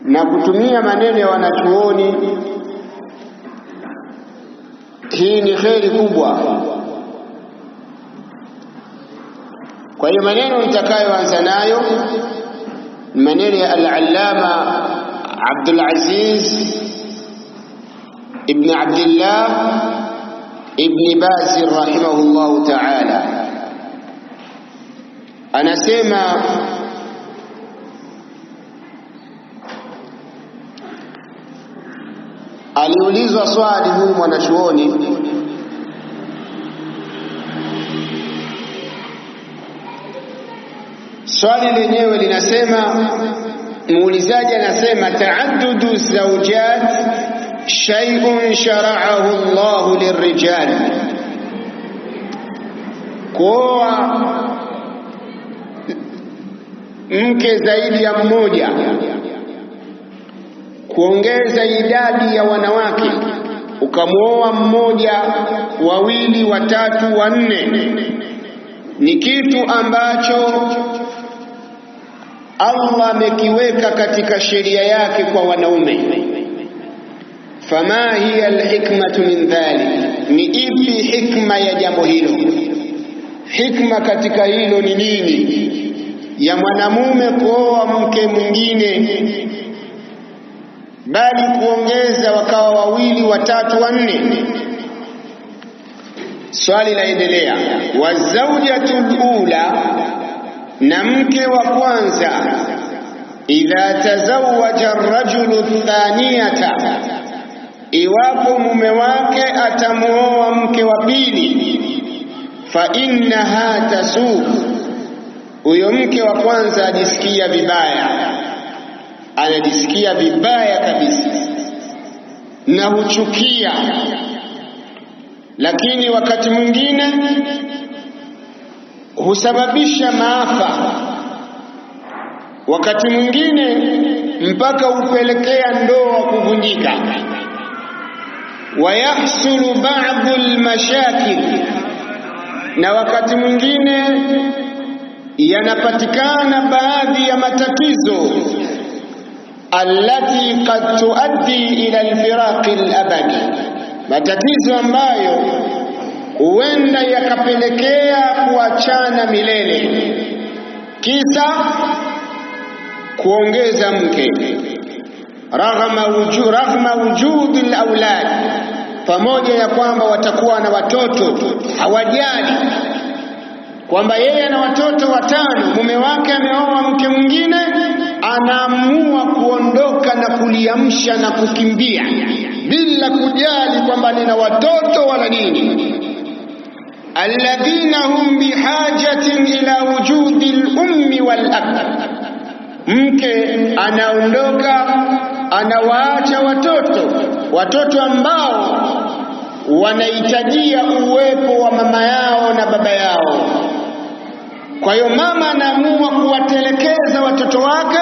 na kutumia maneno ya wanachuoni, hii ni kheri kubwa. Kwa hiyo maneno nitakayoanza nayo ni maneno ya al-Allama Abdul Aziz ibn Abdullah ibn Baz rahimahullahu ta'ala. Anasema aliulizwa swali huyu mwanachuoni, swali lenyewe linasema, muulizaji anasema, taaddudu zawjat shay'un shara'ahu Allah lirrijal, kuoa mke zaidi ya mmoja, kuongeza idadi ya wanawake, ukamwoa mmoja, wawili, watatu, wanne, ni kitu ambacho Allah amekiweka katika sheria yake kwa wanaume. Fama hiya alhikmatu min dhalik, ni ipi hikma ya jambo hilo? Hikma katika hilo ni nini, ya mwanamume kuoa mke mwingine bali kuongeza wakawa wawili, watatu, wanne? Swali laendelea, wazaujatul ula, na mke wa kwanza, idha tazawaja ar-rajulu thaniyata, iwapo mume wake atamuoa mke wa pili, fa innaha tasuu, huyo mke wa kwanza ajisikia vibaya, anajisikia vibaya kabisa na huchukia. Lakini wakati mwingine husababisha maafa, wakati mwingine mpaka upelekea ndoa kuvunjika. Wayahsulu ba'dhu almashakil, na wakati mwingine yanapatikana baadhi ya matatizo, allati qad tuaddi ila alfiraq alabadi, matatizo ambayo huenda yakapelekea kuachana milele. Kisa kuongeza mke, raghma wujudi alawlad, pamoja ya kwamba watakuwa na watoto, hawajali kwamba yeye ana watoto watano, mume wake ameoa mke mwingine, anaamua kuondoka na kuliamsha na kukimbia bila kujali kwamba nina watoto wala nini. Alladhina hum bihajatin ila wujudi al-ummi wal-ab, mke anaondoka, anawaacha watoto ambao wanahitajia uwepo wa mama yao na baba yao. Kwa hiyo mama anaamua kuwatelekeza watoto wake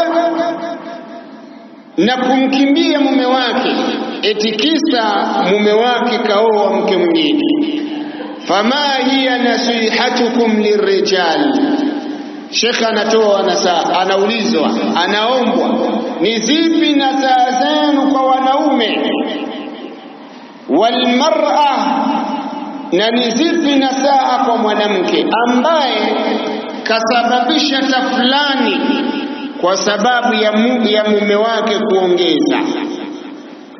na kumkimbia mume wake, eti kisa mume wake kaoa mke mwingine. Fama hiya nasihatukum lirrijal, Sheikh anatoa nasaha, anaulizwa, anaombwa, ni zipi nasaha zenu kwa wanaume? Walmar'a, na ni zipi nasaha kwa mwanamke ambaye kasababisha tafulani kwa sababu ya mume wake kuongeza?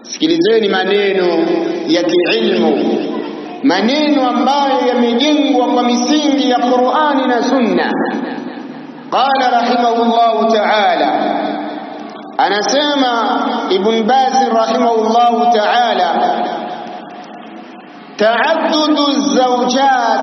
Sikilizeni maneno ya kiilmu, maneno ambayo yamejengwa kwa misingi ya Qur'ani na Sunna. Qala rahimahullahu ta'ala, anasema Ibn Baz rahimahullahu ta'ala, ta'addudu az-zawjat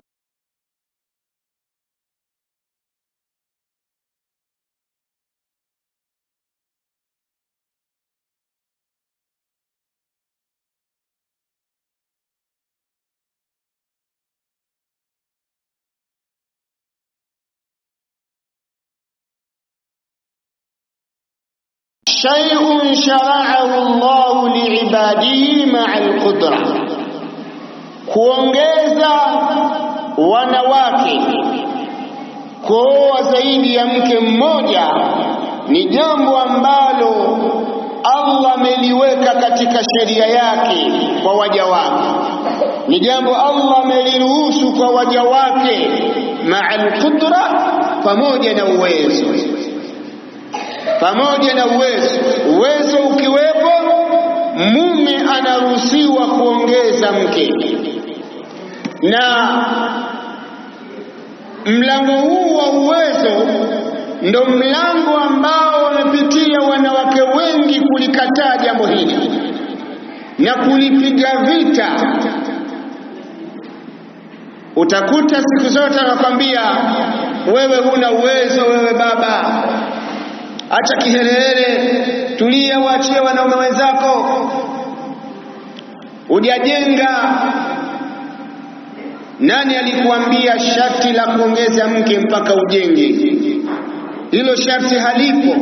shay'un shara'ahu Allah li'ibadihi ma'al qudra, kuongeza wanawake, kuoa zaidi ya mke mmoja ni jambo ambalo katika sheria yake kwa waja wake, ni jambo Allah ameliruhusu kwa waja wake, ma'al qudra, pamoja na uwezo. Pamoja na uwezo ukiwepo, mume anaruhusiwa kuongeza mke. Na mlango huu wa uwezo ndo mlango ambao wamepitia wanawake wengi kulikataa jambo hili na kulipiga vita. Utakuta siku zote anakwambia, wewe huna uwezo, wewe baba, acha kihelele, tulia, waachie wanaume wenzako, hujajenga. Nani alikuambia sharti la kuongeza mke mpaka ujenge? Hilo sharti halipo.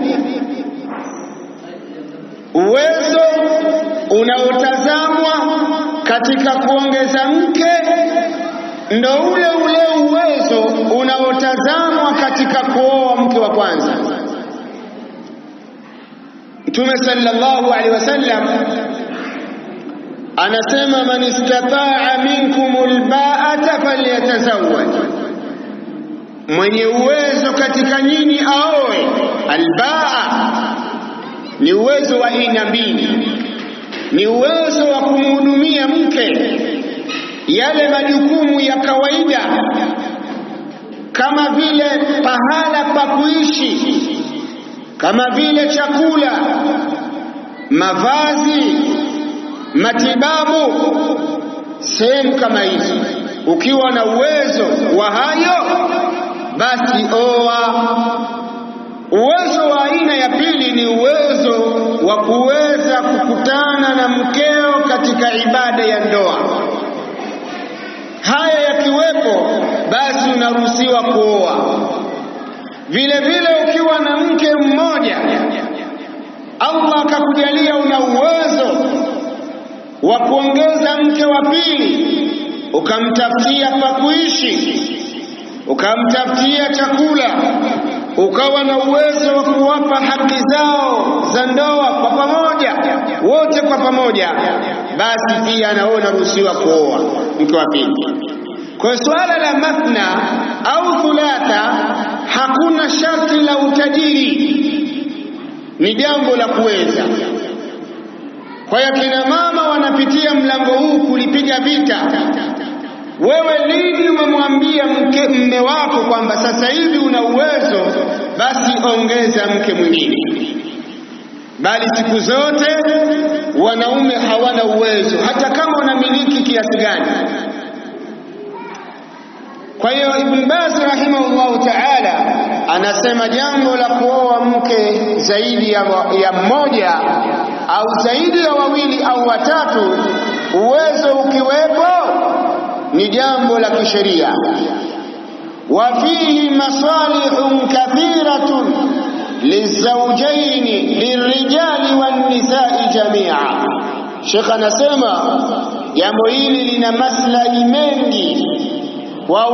Uwezo unaotazamwa katika kuongeza mke ndo ule uwezo unaotazamwa katika kuoa mke wa kwanza. Mtume sallallahu alaihi wasallam anasema, man istata'a minkumul ba'ata falyatazawwaj, mwenye uwezo katika nyinyi aoe. Albaa ni uwezo wa aina mbili, ni uwezo wa kumhudumia mke yale majukumu ya kawaida kama vile pahala pa kuishi, kama vile chakula, mavazi, matibabu, sehemu kama hizi. Ukiwa na uwezo wa hayo, basi oa. Uwezo wa aina ya pili ni uwezo wa kuweza kukutana na mkeo katika ibada ya ndoa. Haya yakiwepo, basi unaruhusiwa kuoa. Vile vile ukiwa na mke mmoja, Allah akakujalia una uwezo wa kuongeza mke wa pili, ukamtafutia pa kuishi, ukamtafutia chakula, ukawa na uwezo wa kuwapa haki zao za ndoa kwa pamoja, wote kwa pamoja, basi pia anaona ruhusiwa kuoa mke wa pili. Kwa swala la mathna au thulatha hakuna sharti la utajiri, ni jambo la kuweza. Kwa hiyo kina mama wanapitia mlango huu kulipiga vita. Wewe lini umemwambia mme wako kwamba sasa hivi una uwezo, basi ongeza mke mwingine? Bali siku zote wanaume hawana uwezo, hata kama wanamiliki kiasi gani. Kwa hiyo Ibn Baz rahimahullahu ta'ala anasema jambo la kuoa mke zaidi ya mmoja au zaidi ya wawili au watatu, uwezo ukiwepo, ni jambo la kisheria. Wa fihi masalihun kathiratun lizawjaini lirijali wan nisa'i jami'a. Sheikh anasema jambo hili lina maslahi mengi kwa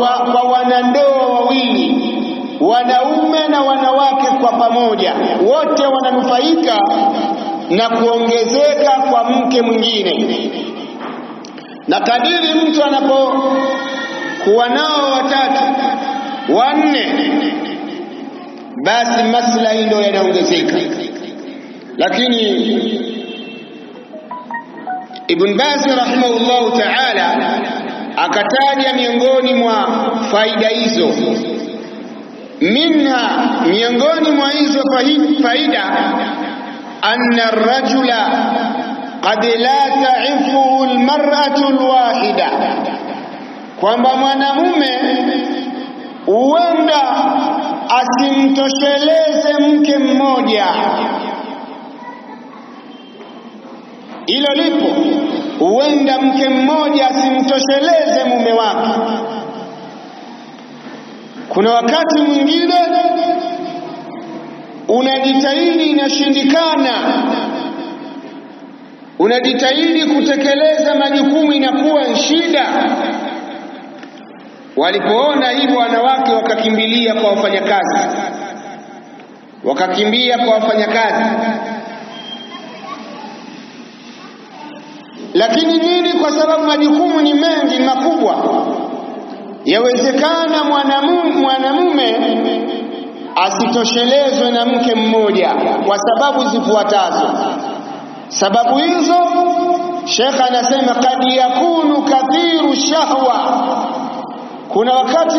wanandoa wawili, wanaume na wanawake kwa pamoja, wote wananufaika na kuongezeka kwa mke mwingine. Na kadiri mtu anapokuwa nao watatu, wanne, basi maslahi ndio yanaongezeka. Lakini Ibn Baz rahimahullahu ta'ala akataja miongoni mwa faida hizo, minha, miongoni mwa hizo faida, anna ar-rajula qad la ta'ifuhu al-mar'atu al-wahida, kwamba mwanamume huenda asimtosheleze mke mmoja. Hilo lipo, huenda mke mmoja asimtosheleze mume wake. Kuna wakati mwingine unajitahidi, inashindikana, unajitahidi kutekeleza majukumu, inakuwa shida. Walipoona hivyo, wanawake wakakimbilia kwa wafanyakazi, Lakini nini? Kwa sababu majukumu ni mengi, makubwa. Yawezekana mwanamume asitoshelezwe na mke mmoja kwa sababu zifuatazo. Sababu hizo Sheikh anasema kad yakunu kathiru shahwa, kuna wakati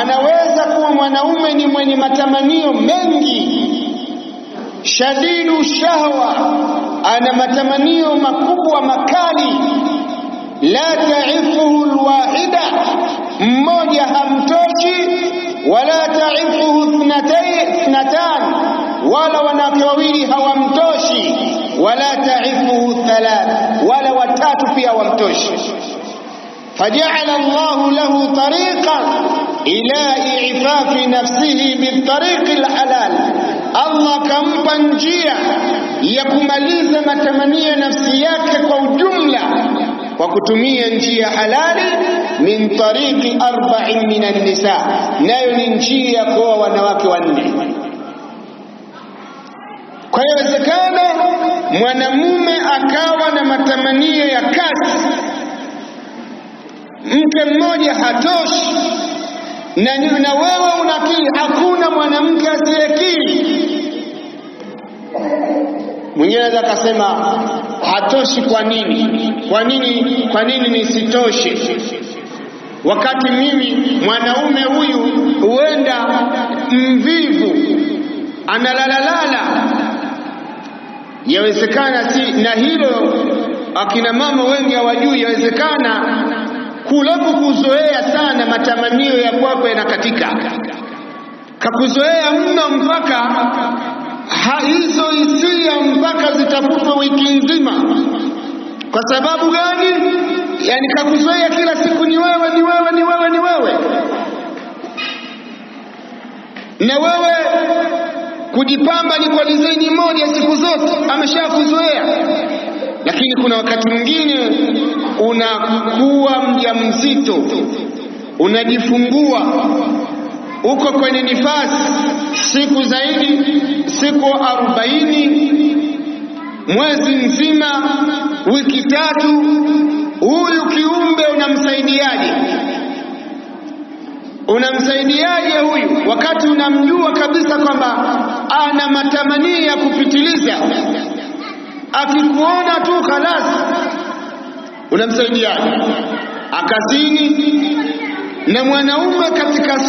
anaweza kuwa mwanaume ni mwenye matamanio mengi. Shadidu shahwa, ana matamanio makubwa makali. La taifuhu alwahida, mmoja hamtoshi. Wala taifuhu ithnatan, wala wanawake wawili hawamtoshi. Wala taifuhu thalath, wala watatu pia hawamtoshi. فجعل الله له طريقا إلى إعفاف نفسه بالطريق الحلال. Allah kampa njia ya kumaliza matamanio nafsi yake kwa ujumla kwa kutumia njia halali, min tariqi arba'in min an-nisa, nayo ni njia kwa wanawake wanne. Kwa hiyo inawezekana mwanamume akawa na matamanio ya kasi, mke mmoja hatoshi, na wewe unakiri hakuna mwanamke asiyekiri. Mwingine anaweza akasema hatoshi. Kwa nini nisitoshe wakati mimi mwanaume huyu huenda mvivu, analala? Yawezekana si na hilo akina mama wengi hawajui. Yawezekana kule kukuzoea sana matamanio ya kwako yanakatika, kakuzoea mno mpaka hizo hisia mpaka zitafutwa wiki nzima. Kwa sababu gani? Yani kakuzoea kila siku ni wewe. Na wewe kujipamba ni kwa design moja siku zote, ameshakuzoea. Lakini kuna wakati mwingine unakuwa mjamzito, unajifungua, uko kwenye nifasi siku zaidi, siku 40, mwezi mzima, wiki 3. Huyu kiumbe unamsaidiaje huyu wakati unamjua kabisa kwamba ana matamanio ya kupitiliza? Akikuona tu khalas, unamsaidiaje? Akazini. Na mwanaume katika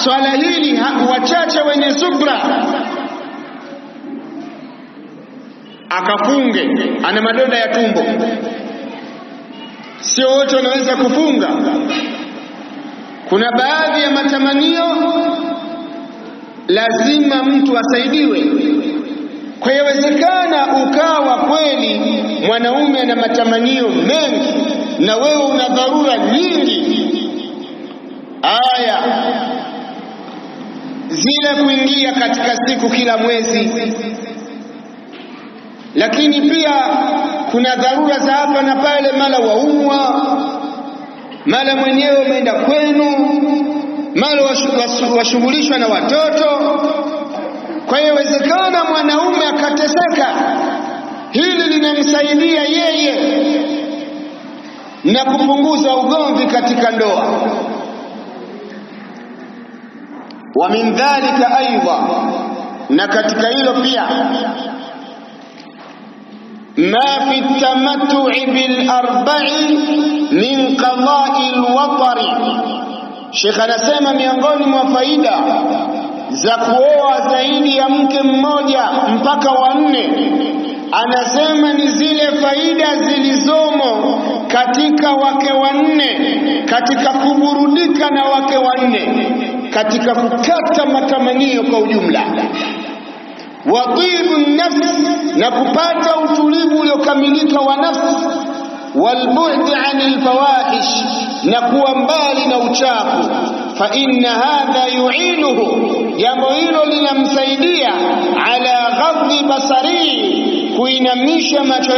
swala hili wachache wenye subra, akafunge, ana madonda ya tumbo. Sio wote wanaweza kufunga. Kuna baadhi ya matamanio lazima mtu asaidiwe. Kwa hiyo inawezekana ukawa kweli mwanaume ana matamanio mengi na wewe una dharura nyingi. Aya zile kuingia katika siku kila mwezi, lakini pia kuna dharura za hapa na pale, mara waumwa, mara mwenyewe umeenda kwenu, mara washughulishwa na watoto. Kwa hiyo inawezekana mwanaume akateseka. Hili linamsaidia yeye na kupunguza ugomvi katika ndoa. Wa min dhalika aidha, na katika hilo pia, ma fi tamattu'i bil arba'i min qada'i al-watari. Sheikh anasema miongoni mwa faida za kuoa zaidi ya mke mmoja mpaka 4, anasema ni zile faida zilizomo katika wake 4, katika kuburudika na wake 4, katika kukata matamanio kwa ujumla. Watibu nafsi, na kupata utulivu uliokamilika wa nafsi. Walbu'd 'anil fawahish, na kuwa mbali na uchafu. Fa inna hadha yu'inuhu, jambo hilo linamsaidia ala ghadhi basari, kuinamisha macho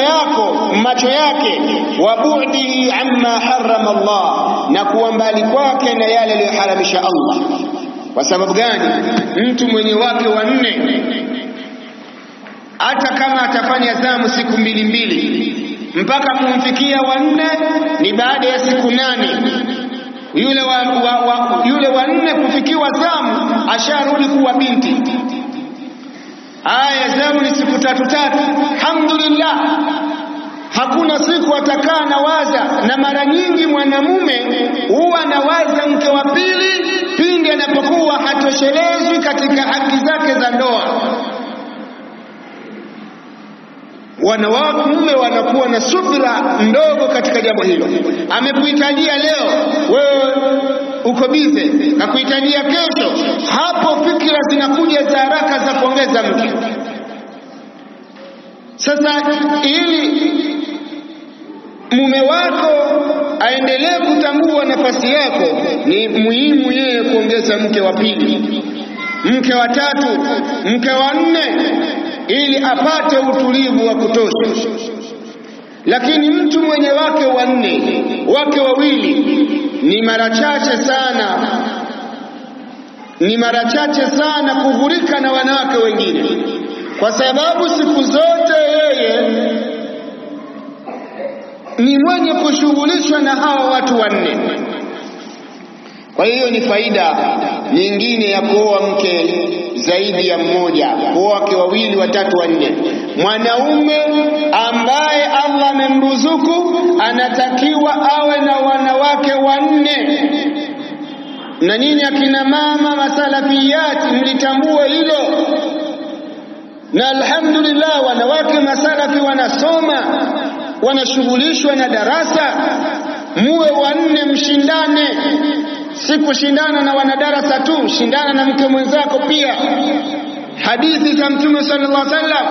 yake, wa bu'dihi amma harrama Allah, na kuwa mbali kwake na yale aliyoharamisha Allah. Kwa sababu gani? Mtu mwenye wake 4 hata kama atafanya zamu siku 2, mpaka kumfikia wanne ni baada ya siku 8. Yule wa 4 kufikiwa zamu asharudi kuwa binti. Haya, zamu ni siku 3. Alhamdulillah, hakuna siku atakaa nawaza. Na mara nyingi mwanamume huwa anawaza mke wa pili pindi anapokuwa hatoshelezwi katika haki zake za ndoa. Wanawake wanakuwa na subira ndogo katika jambo hilo. Amekuhitajia leo, wewe uko bize, na kuhitajia kesho, hapo fikra zinakuja za haraka za kuongeza mke. Sasa ili mume wako aendelee kutambua nafasi yako, ni muhimu yeye kuongeza mke wa pili, mke wa 3, mke wa 4, ili apate utulivu wa kutosha. Lakini mtu mwenye wake 4, wake 2, ni mara chache sana kughurika na wanawake wengine, kwa sababu siku zote yeye ni mwenye kushughulishwa na hawa watu 4. Kwa hiyo ni faida nyingine ya kuoa mke zaidi ya mmoja, kuoa wake 2, 3, 4. Mwanaume ambaye Allah amemruzuku anatakiwa awe na wanawake 4. Na nyinyi akina mama masalafiyati mlitambue hilo, na alhamdulillah wanawake masalafi wanasoma, wanashughulishwa na darasa. Muwe 4, mshindane, si kushindana na wanadarasa tu, shindana na mke mwenzako pia. Hadithi za Mtume sallallahu alaihi wasallam,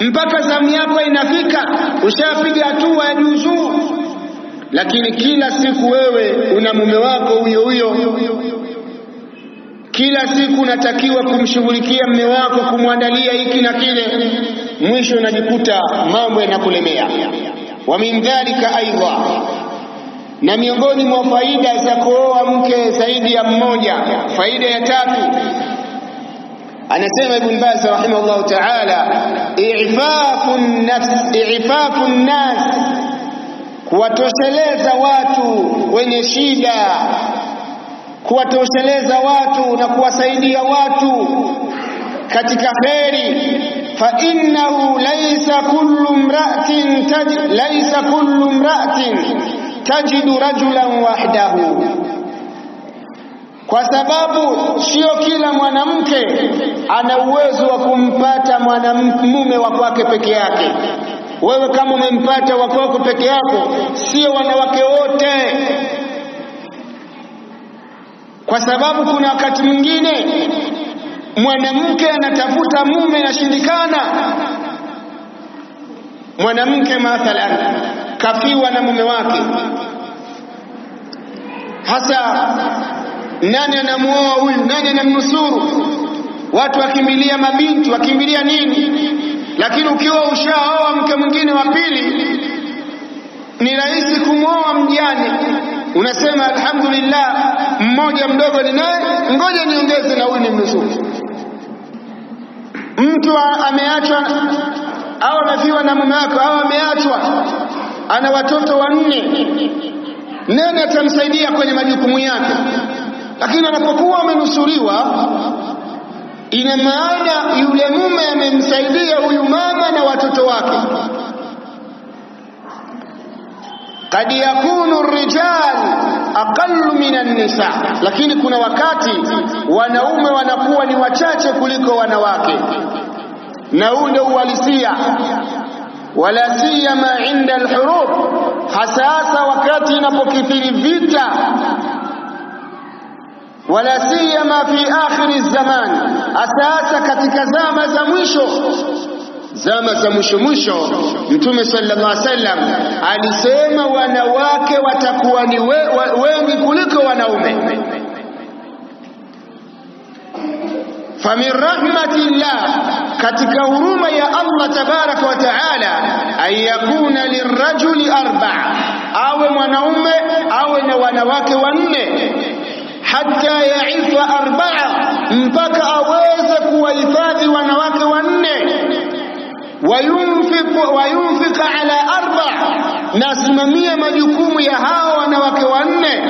mpaka zamu yako inafika ushapiga hatua ya juu. Lakini kila siku wewe una mume wako huyo, kila siku unatakiwa kumshughulikia mume wako, kumwandalia hiki na kile, mwisho unajikuta mambo yanakulemea. Wa min dhalika aidha, na miongoni mwa faida za kuoa mke zaidi ya mmoja, faida ya 3, anasema Ibn Baz rahimahullah ta'ala, i'fafu nnas, kuwatosheleza watu wenye shida, kuwatosheleza watu na kuwasaidia watu katika kheri. Fa innahu laysa kullu imra'atin tajidu rajulan wahdahu, kwa sababu sio kila mwanamke ana uwezo wa kumpata mwanamume wa kwake peke yake. Wewe kama umempata wa kwako peke yako, sio wanawake wote, kwa sababu kuna wakati mwingine mwanamke anatafuta mume na shindikana. Mwanamke mathalan kafiwa na mume wake, hasa nani anamuoa huyu, nani anamnusuru? Watu wakimbilia mabinti, wakimbilia nini? Lakini ukiwa ushaoa mke mwingine wa pili, ni rahisi kumuoa mjane. Unasema alhamdulillah, mmoja mdogo ninaye, ngoja niongeze na huyu nimnusuru. Mtu ameachwa au amefiwa na mume wake, au ameachwa ana watoto 4, nani atamsaidia kwenye majukumu yake? Lakini anapokuwa amenusuriwa, ina maana yule mume amemsaidia huyu mama na watoto wake. Kad yakunu rijal aqallu minan nisa, lakini kuna wakati wanaume wanakuwa ni wachache kuliko wanawake, na huu ndio uhalisia. Wala siyama inda alhurub, hasa wakati inapokithiri vita. Wala siyama fi akhir zaman, hasa katika zama za mwisho. Zama za mwisho Mtume sallallahu alaihi wasallam alisema wanawake watakuwa ni wengi kuliko wanaume. Famin rahmatillah, katika huruma ya Allah tabaraka wa taala, ayakuna lirrajuli 4, awe mwanaume awe na wanawake 4, hatta yaifa 4, mpaka aweze kuwahifadhi wanawake 4. wayunfiq ala 4, nasimamia majukumu ya hao wanawake wanne.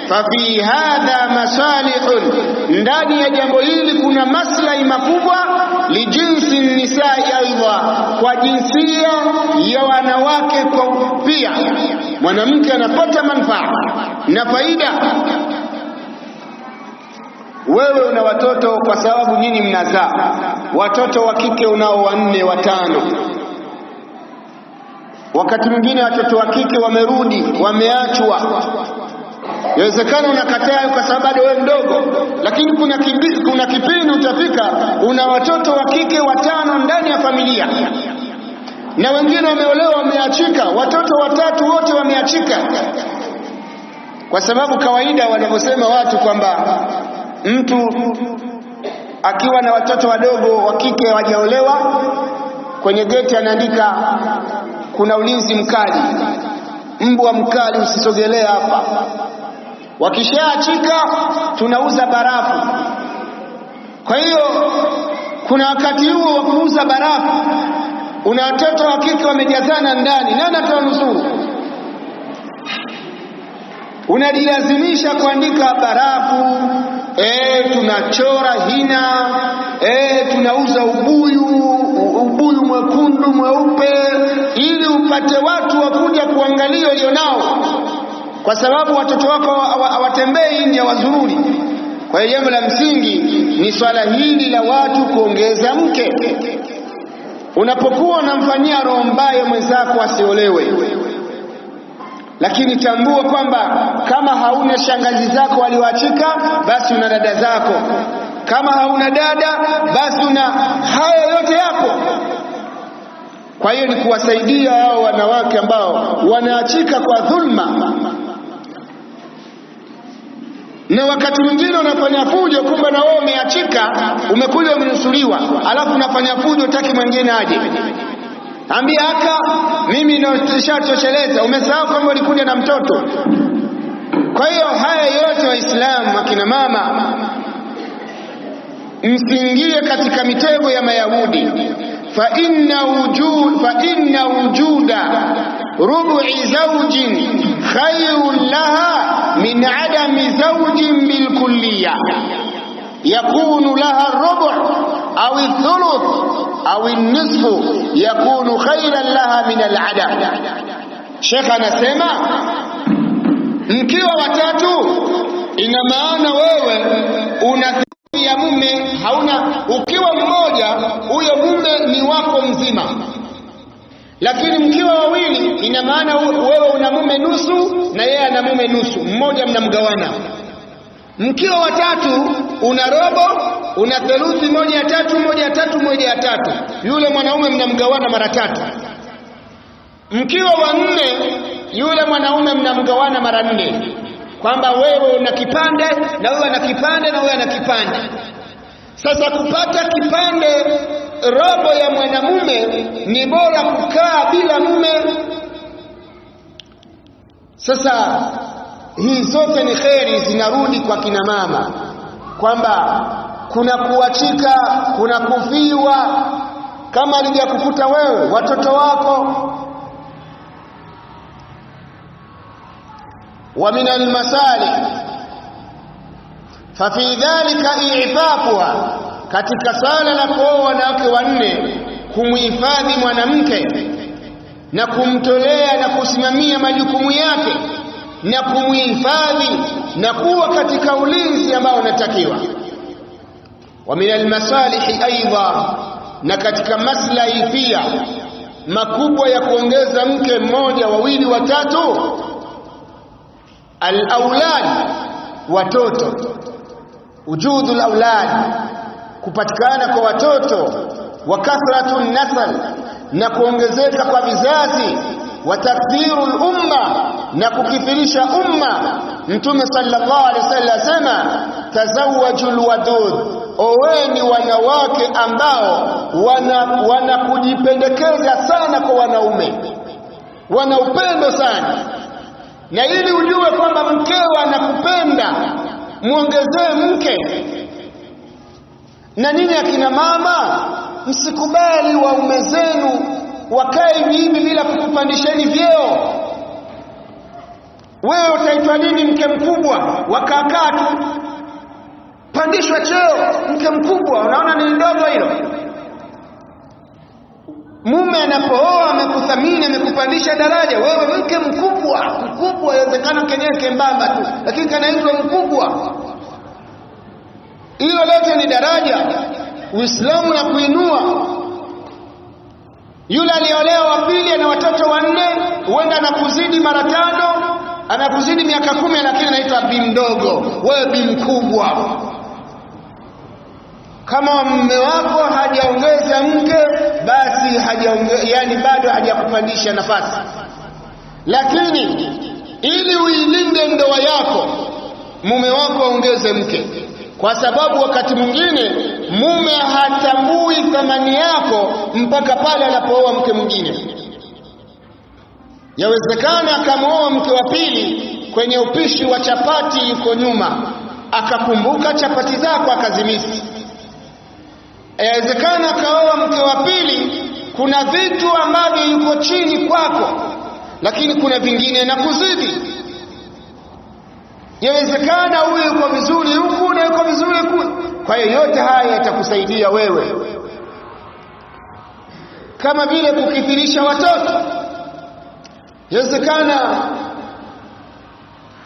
Fafi hadha masalihun, ndani ya jambo hili kuna maslahi makubwa. Lijinsi nisai aidha, kwa jinsia ya wanawake kwa pia mwanamke anapata manufaa na faida. Wewe una watoto kwa sababu nyinyi mnazaa watoto wa kike, unao 4 5. Wakati mwingine watoto wa kike wamerudi, wameachwa. Yawezekana unakataa kwa sababu bado wewe mdogo, lakini kuna kipindi utafika una watoto wa kike 5 ndani ya familia, na wengine wameolewa, wameachika, watoto 3 wote wameachika. Kwa sababu kawaida wanavyosema watu kwamba mtu akiwa na watoto wadogo wa kike hawajaolewa, kwenye geti anaandika kuna ulinzi mkali, mbwa mkali usisogelee hapa. Wakishaachika tunauza barafu. Kwa hiyo kuna wakati huo wa kuuza barafu, una watoto wa kike wamejazana ndani, nani atawanusuru? Unajilazimisha kuandika barafu, tunachora hina, tunauza ubuyu mwekundu mweupe, ili upate watu wakuja kuangalia ulionao, kwa sababu watoto wako hawatembei nje wazururi. Kwa hiyo jambo la msingi ni swala hili la watu kuongeza mke. Unapokuwa unamfanyia roho mbaya mwenzako asiolewe, lakini tambua kwamba kama hauna shangazi zako walioachika, basi una dada zako. Kama hauna dada, basi una haya yote yako. Kwa hiyo ni kuwasaidia hao wanawake ambao wanaachika kwa dhulma. Na wakati mwingine unafanya fujo, kumbe na wewe umeachika, umekuja umenusuriwa, alafu unafanya fujo, utaki mwingine aje. Ambia haka mimi nishatosheleza, umesahau kwamba ulikuja na mtoto. Kwa hiyo haya yote Waislamu akina mama msiingie katika mitego ya Mayahudi. fa inna wujuda rubu'i zawjin khayrun laha min adami zawjin bil kulliyah, yakunu laha rubu' au thuluth au nisfu, yakunu khayran laha min al-adam. Sheikh anasema mkiwa 3, ina maana wewe una ya mume hauna. Ukiwa mmoja, huyo mume ni wako mzima, lakini mkiwa 2, ina maana wewe una mume nusu na yeye ana mume nusu, mmoja mnamgawana. Mkiwa 3, una robo, una theluthi, 1/3, yule mwanaume mnamgawana mara 3. Mkiwa 4, yule mwanaume mnamgawana mara 4, kwamba wewe una kipande na wewe ana kipande na wewe ana kipande. Sasa kupata kipande robo ya mwanamume ni bora kukaa bila mume. Sasa hii zote ni kheri zinarudi kwa kina mama, kwamba kuna kuachika, kuna kufiwa, kama alijakukuta wewe, watoto wako. Wa min almasalih fa fi dhalika i'fafuha, katika sala la kuoa wanawake 4 kumhifadhi mwanamke na kumtolea na kusimamia majukumu yake na kumhifadhi na kuwa katika ulinzi ambao unatakiwa. Wa min almasalih aidha, na katika maslahi pia makubwa ya kuongeza mke 1, 2, 3, al-aulad, watoto. Wujudu al-aulad, kupatikana kwa watoto. Wa kathratu nasl, na kuongezeka kwa vizazi. Wa takthiru al-umma, na kukithirisha umma. Mtume sallallahu alaihi wasallam asema tazawwajul wadud, oweni wanawake ambao wanakujipendekeza sana kwa wanaume, wana upendo sana. Na ili ujue kwamba mkeo anakupenda, muongezee mke. Na nini akina mama, msikubali waume zenu wakae hivi bila kukupandisheni vyeo. Wewe utaitwa nini mke mkubwa? Wakakaa tu pandishwa cheo mke mkubwa, unaona ni ndogo hilo? Mume anapooa amekuthamini, amekupandisha daraja, wewe mke mkubwa. Inawezekana kenyewe kembamba tu, lakini kanaitwa mkubwa. Hilo lote ni daraja. Uislamu na kuinua. Yule aliolewa wa pili ana watoto 4, huenda anakuzidi mara 5, anakuzidi miaka 10, lakini anaitwa bi mdogo, wewe bi mkubwa. Kama mume wako hajaongeza mke, basi yani bado hajakupandisha nafasi. Lakini ili uilinde ndoa yako, mume wako aongeze mke, kwa sababu wakati mwingine mume hatambui thamani yako mpaka pale anapooa mke mwingine. Yawezekana akamwoa mke wa pili kwenye upishi wa chapati yuko nyuma, akakumbuka chapati zako akazimisi. Yawezekana akaoa mke wa pili, kuna vitu ambavyo yuko chini kwako, lakini kuna vingine na kuzidi. Yawezekana huyu yuko vizuri huku na yuko vizuri huku. Kwa hiyo yote haya yatakusaidia wewe, kama vile kukithirisha watoto. Yawezekana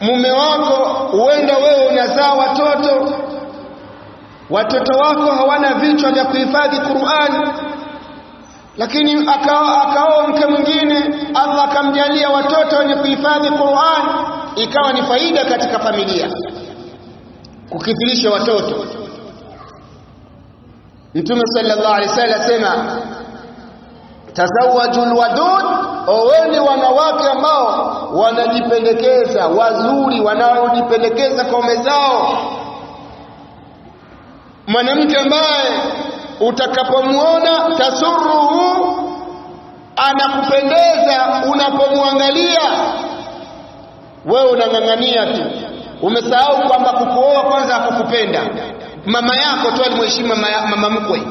mume wako, huenda wewe unazaa watoto wako hawana vichwa vya kuhifadhi Qur'an, lakini akaoa mke mwingine, Allah akamjalia watoto wenye kuhifadhi Qur'an, ikawa ni faida katika familia. Kukithirisha watoto. Mtume sallallahu alaihi wasallam asema, tazawwajul wadud, oweni wanawake ambao wanajipendekeza, wazuri, wanaojipendekeza kwa waume zao. Mwanamke ambaye utakapomuona tasurruhu, anakupendeza unapomwangalia, wewe unang'ang'ania tu. Umesahau kwamba kukuoa kwanza hakukupenda. Mama yako tu alimheshimu mama mkwe,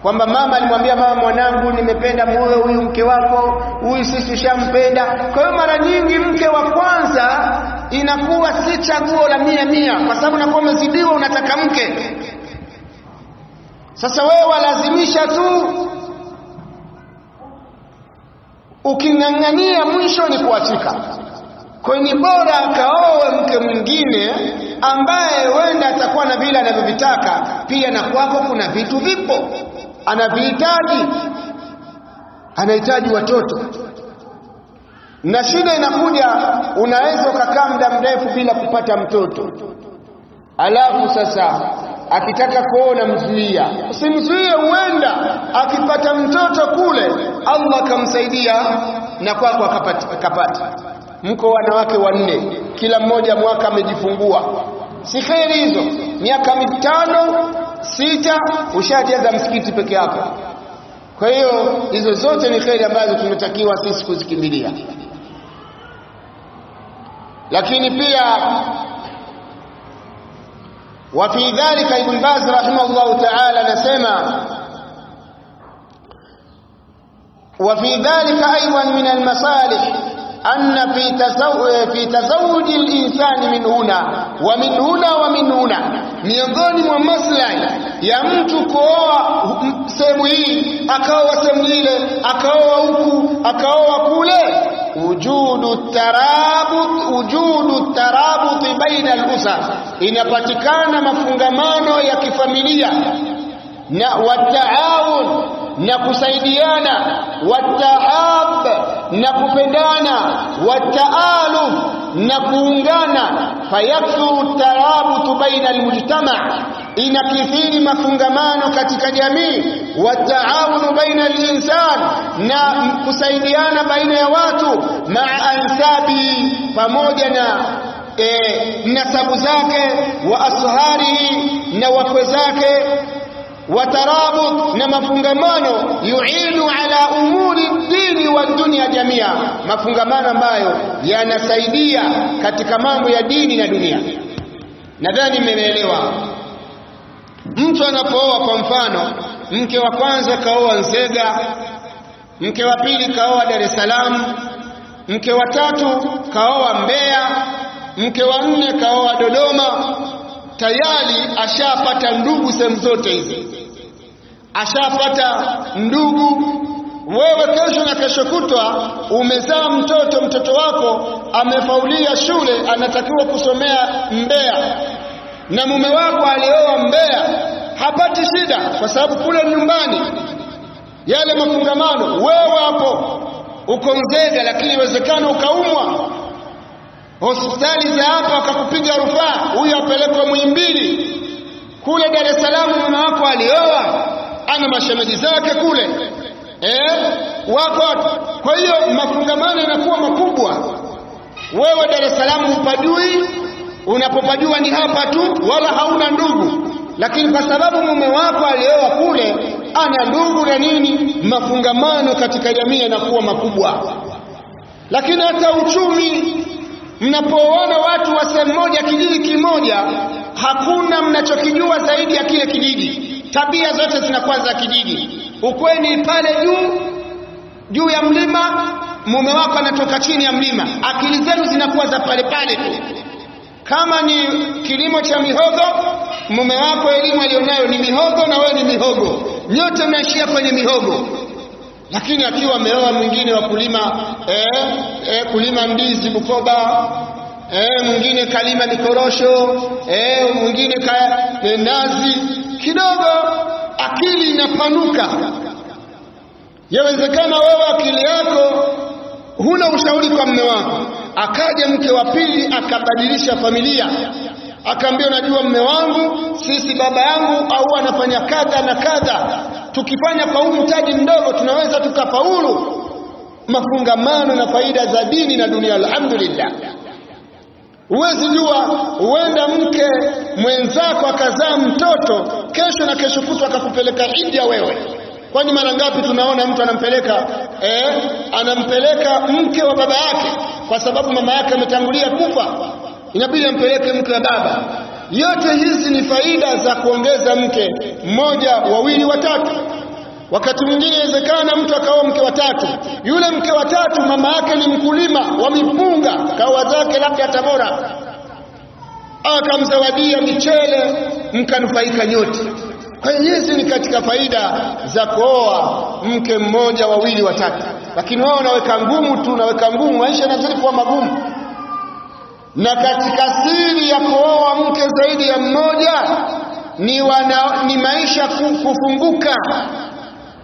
kwamba mama alimwambia, mama mwanangu, nimependa muoe huyu mke wako, huyu sisi tushampenda. Kwa hiyo mara nyingi mke wa kwanza inakuwa si chaguo la 100, kwa sababu unakuwa umezidiwa, unataka mke. Sasa wewe walazimisha tu, uking'ang'ania mwisho ni kuachika. Kwa hiyo ni bora akaoe mke mwingine ambaye wenda atakuwa na vile anavyovitaka, pia na kwako kuna vitu vipo anavihitaji. Anahitaji watoto, na shida inakuja, unaweza ukakaa muda mrefu bila kupata mtoto, alafu sasa akitaka kuona mzuia. Usimzuie, huenda akipata mtoto kule Allah akamsaidia na kwako akapata. Mko wanawake 4, kila mmoja mwaka amejifungua, si kheri hizo? Miaka 5, 6 ushajaza msikiti peke yako. Kwa hiyo hizo zote ni kheri ambazo tunatakiwa sisi kuzikimbilia. Lakini pia wa fi dhalika, Ibn Baz rahimahullah ta'ala anasema, wa fi dhalika aywan min al-masalih anna fi tazawuj al-insani min huna wa min huna wa min huna, miongoni mwa maslahi ya mtu kuoa sehemu hii akaoa sehemu ile, akaoa huku akaoa kule, wujudu tarabut baina al-usar, inapatikana mafungamano ya kifamilia, na wataawun, na kusaidiana, watahab, na kupendana, wataaluf, na kuungana. Fayakthuru tarabut baina al-mujtama, inakithiri mafungamano katika jamii. Wataawunu baina al-insan, na kusaidiana baina ya watu. Maa ansabi, pamoja na nasabu zake, wa asharihi, na wakwe zake. Watarabut, na mafungamano yuinu ala umuri dini wa dunia jamia, mafungamano ambayo yanasaidia katika mambo ya dini na dunia. Nadhani mmeelewa. Mtu anapooa, kwa mfano mke wa kwanza kaoa Nzega, mke wa pili kaoa Dar es Salaam, mke wa tatu kaoa Mbeya, mke wa nne kaoa Dodoma. Tayari ashapata ndugu sehemu zote hizi, ashapata ndugu. Wewe kesho na kesho kutwa umezaa mtoto wako amefaulia shule, anatakiwa kusomea Mbeya, na mume wako alioa Mbeya, hapati shida kwa sababu kule nyumbani yale mafungamano. Wewe hapo uko Nzega, lakini inawezekana ukaumwa hospitali za hapa akakupiga rufaa, huyu apelekwe Muhimbili. Kule Dar es Salaam mume wako alioa, ana mashemeji zake kule wako. Kwa hiyo mafungamano yanakuwa makubwa. Wewe Dar es Salaam upajui, unapopajua ni hapa tu, wala hauna ndugu, lakini kwa sababu mume wako alioa kule ana ndugu na nini, mafungamano katika jamii yanakuwa makubwa. Lakini hata uchumi, mnapoona watu wa sehemu moja, kijiji kimoja, hakuna mnachokijua zaidi ya kile kijiji. Tabia zote zinakuwa za kijiji. Ukweni pale juu ya mlima, mume wako anatoka chini ya mlima, akili zenu zinakuwa za pale pale tu. Kama ni kilimo cha mihogo, mume wako elimu alionayo ni mihogo na wewe ni mihogo, nyote mnaishia kwenye mihogo. Lakini akiwa ameoa mwingine wa kulima ndizi Bukoba, mwingine kalima mikorosho, mwingine nazi, kidogo akili inapanuka. Yawezekana wewe akili yako huna ushauri kwa mume wako, akaja mke wa pili akabadilisha familia, akaambia unajua mume wangu, sisi baba yangu au anafanya kadha na kadha, tukifanya kwa huu mtaji mdogo tunaweza tukafaulu. Mafungamano na faida za dini na dunia, alhamdulillah. Huwezi jua, huenda mke mwenzako akazaa mtoto kesho na kesho kutwa akakupeleka India wewe. Kwani mara ngapi tunaona mtu anampeleka mke wa baba yake kwa sababu mama yake ametangulia kufa, inabidi ampeleke mke wa baba. Yote hizi ni faida za kuongeza mke mmoja, wawili, watatu. Wakati mwingine inawezekana mtu akaoa mke wa tatu, yule mke wa tatu mama yake ni mkulima wa mipunga, kaoa zake labda Tabora, akamzawadia michele, mkanufaika nyote. Kwa hiyo hizi ni katika faida za kuoa mke mmoja, wawili, watatu. Lakini wao wanaweka ngumu tu, naweka ngumu, maisha yanazidi kuwa magumu. Na katika siri ya kuoa mke zaidi ya mmoja ni maisha kufunguka.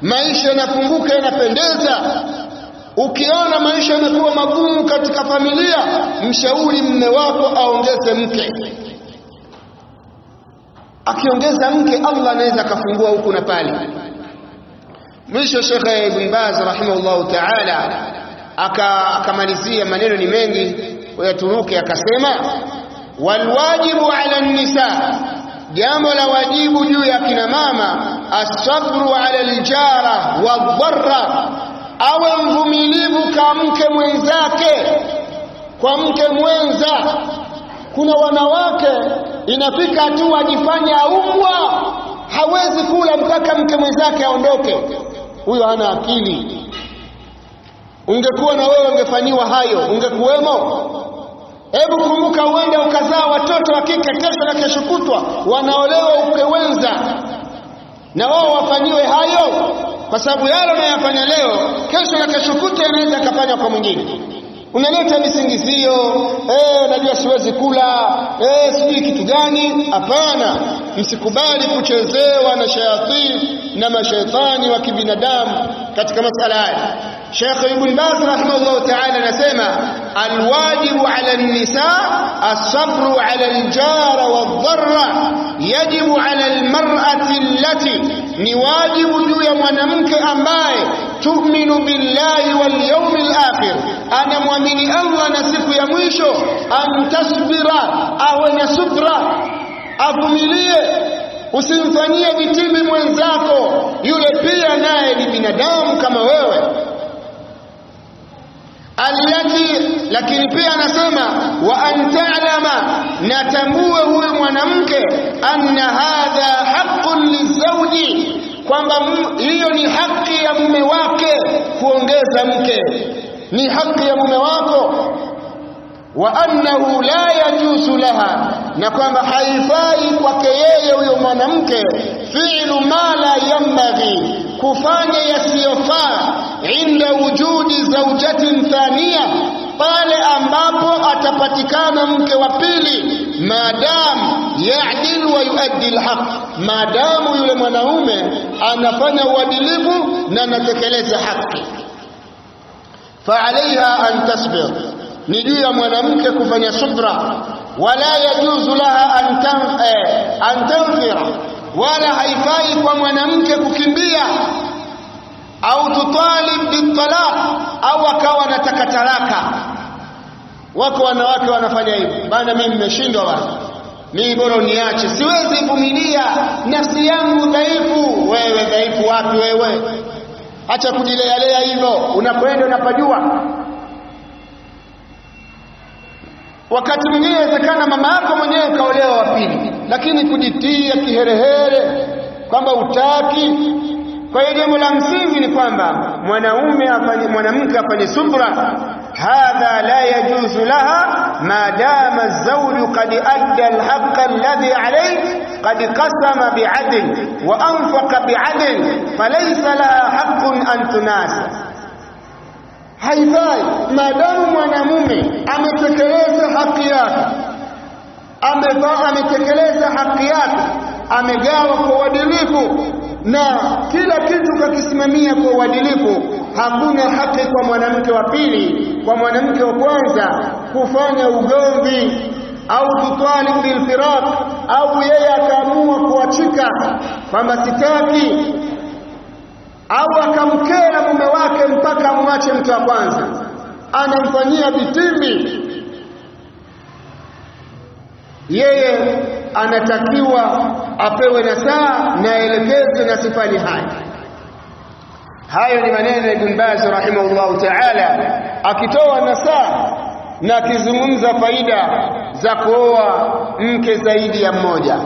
Maisha yanafunguka, yanapendeza. Ukiona maisha yanakuwa magumu katika familia, mshauri mume wako aongeze mke. Akiongeza mke, Allah anaweza kafungua huku na pale. Mwisho Sheikh Ibn Baz rahimahullahu ta'ala akamalizia, maneno ni mengi wayaturuke, akasema walwajibu ala nisa, jambo la wajibu juu ya kina mama, as-sabru ala al-jara wadh-dharra, awe mvumilivu kwa mke mwenzake, kwa mke mwenza. Kuna wanawake inafika tu ajifanye aumwa, hawezi kula mpaka mke mwenzake aondoke. Huyo hana akili. Ungekuwa na wewe ungefanyiwa hayo, ungekuwemo? Hebu kumbuka, uende ukazaa watoto wa kike, kesho na kesho kutwa wanaolewa ukewenza, na wao wafanyiwe hayo, kwa sababu yale unayofanya leo, kesho na kesho kutwa inaweza kufanywa kwa mwingine. Unaleta visingizio, najua siwezi kula, sijui kitu gani. Hapana, msikubali kuchezewa na shayatini na mashaitani wa kibinadamu katika masala haya. Sheikh Ibn Baz rahimahullah ta'ala anasema alwajibu ala an-nisa as-sabru ala al-jara wadh-dharra, yajibu ala al-mar'ati allati, ni wajibu juu ya mwanamke ambaye tu'minu billahi wal yawmil akhir, anamwamini Allah na siku ya mwisho, antasbira, awe na subra, avumilie. Usimfanyie vitimbi mwenzako, yule pia naye ni binadamu kama wewe. Lakini pia anasema wa anta'lama, natambue huyu mwanamke, anna hadha haqqun lizawji, kwamba hiyo ni haki ya mume wake kuongeza mke, ni haki ya mume wako. Wa annahu la yajuzu laha, na kwamba haifai kwake yeye huyo mwanamke fi'lu ma la yanbaghi, kufanya yasiyofaa, inda wujudi zawjatin thaniya, pale ambapo atapatikana mke wa pili, maadamu ya'dil wa yuaddi alhaq, maadamu yule mwanaume anafanya uadilifu na anatekeleza haki. Fa alaiha an tasbir, ni juu ya mwanamke kufanya subra. Wala yajuzu laha an tanfira, wala haifai kwa mwanamke kukimbia au tutalib bitalaq, au akawa anataka talaka. Wako wanawake wanafanya hivyo, bana mimi nimeshindwa bana, mimi bora niache, siwezi vumilia, nafsi yangu dhaifu. Wewe dhaifu wapi wewe? Acha kujilea hivyo, unakwenda unapajua. Wakati mwingine inawezekana mama yako mwenyewe kaolewa wa pili, lakini kujitia kiherehere kwamba utaki. Kwa hiyo jambo la msingi ni kwamba mwanamke afanye subra. Hadha la yajuzu laha ma dama az-zawju qad adda al-haqqa alladhi alayhi qad qasama bi'adl wa anfaqa bi'adl falaysa laha haqqun an tunasa. Haifai maadamu mwanamume ametekeleza haki yake, ametekeleza haki yake, amegawa kwa uadilifu na kila kitu kakisimamia kwa uadilifu, hakuna haki kwa mwanamke wa pili, kwa mwanamke wa kwanza kufanya ugomvi au tutalib bil firaq, au yeye akaamua kuachika kwamba sitaki, au akamkera mume wake mpaka amwache mke wa kwanza, anamfanyia vitimbi. Yeye anatakiwa apewe nasaha na elekezwe na sifani haya. Hayo ni maneno ya Ibn Baz rahimahullah ta'ala, akitoa nasaha na akizungumza faida za kuoa mke zaidi ya mmoja.